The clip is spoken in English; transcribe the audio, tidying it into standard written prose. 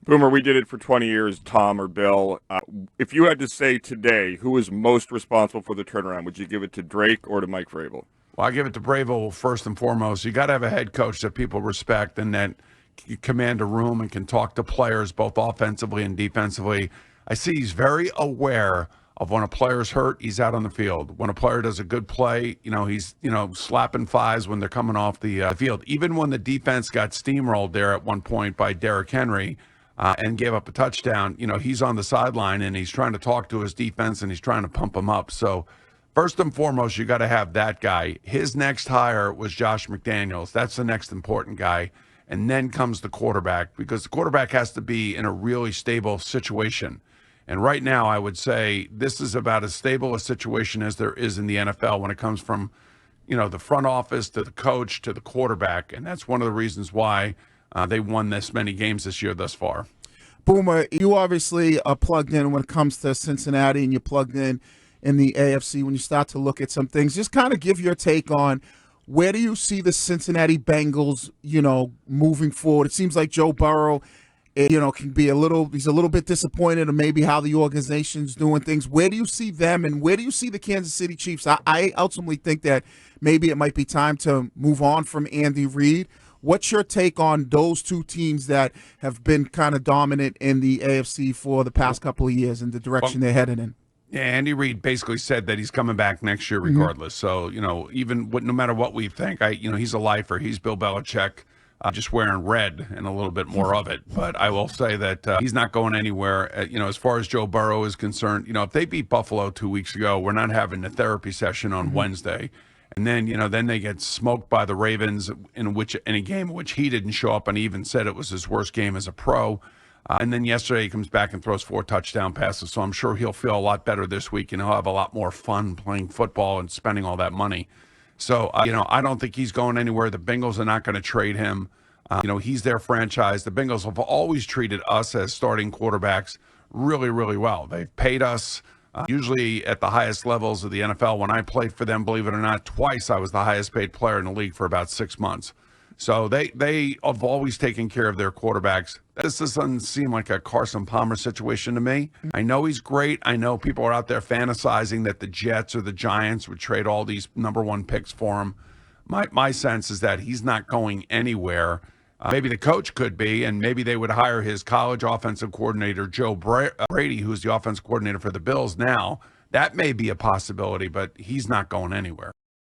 Boomer, we did it for 20 years, Tom or Bill. If you had to say today who is most responsible for the turnaround, would you give it to Drake or to Mike Vrabel? Well, I give it to Vrabel first and foremost. You got to have a head coach that people respect and that can command a room and can talk to players both offensively and defensively. I see he's very aware of when a player's hurt, he's out on the field. When a player does a good play, he's slapping fives when they're coming off the field. Even when the defense got steamrolled there at one point by Derrick Henry and gave up a touchdown, he's on the sideline and he's trying to talk to his defense and he's trying to pump them up. So first and foremost, you got to have that guy. His next hire was Josh McDaniels. That's the next important guy. And then comes the quarterback, because the quarterback has to be in a really stable situation. And right now, I would say this is about as stable a situation as there is in the NFL when it comes from, the front office to the coach to the quarterback. And that's one of the reasons why they won this many games this year thus far. Boomer, you obviously are plugged in when it comes to Cincinnati, and you're plugged in the AFC. When you start to look at some things, just kind of give your take on where do you see the Cincinnati Bengals, moving forward. It seems like Joe Burrow, can be he's a little bit disappointed in maybe how the organization's doing things. Where do you see them, and where do you see the Kansas City Chiefs? I ultimately think that maybe it might be time to move on from Andy Reid. What's your take on those two teams that have been kind of dominant in the AFC for the past couple of years and the direction they're headed in? Yeah, Andy Reid basically said that he's coming back next year regardless. Mm-hmm. So, no matter what we think, he's a lifer. He's Bill Belichick, just wearing red and a little bit more of it. But I will say that he's not going anywhere. As far as Joe Burrow is concerned, if they beat Buffalo 2 weeks ago, we're not having a therapy session on Wednesday. And then, then they get smoked by the Ravens in a game in which he didn't show up, and he even said it was his worst game as a pro. And then yesterday he comes back and throws 4 touchdown passes. So I'm sure he'll feel a lot better this week, and he'll have a lot more fun playing football and spending all that money. So, I don't think he's going anywhere. The Bengals are not going to trade him. He's their franchise. The Bengals have always treated us as starting quarterbacks really, really well. They've paid us usually at the highest levels of the NFL. When I played for them, believe it or not, twice I was the highest paid player in the league for about 6 months. So they have always taken care of their quarterbacks. This doesn't seem like a Carson Palmer situation to me. I know he's great. I know people are out there fantasizing that the Jets or the Giants would trade all these number one picks for him. My sense is that he's not going anywhere. Maybe the coach could be, and maybe they would hire his college offensive coordinator, Joe Brady, who's the offensive coordinator for the Bills now. That may be a possibility, but he's not going anywhere.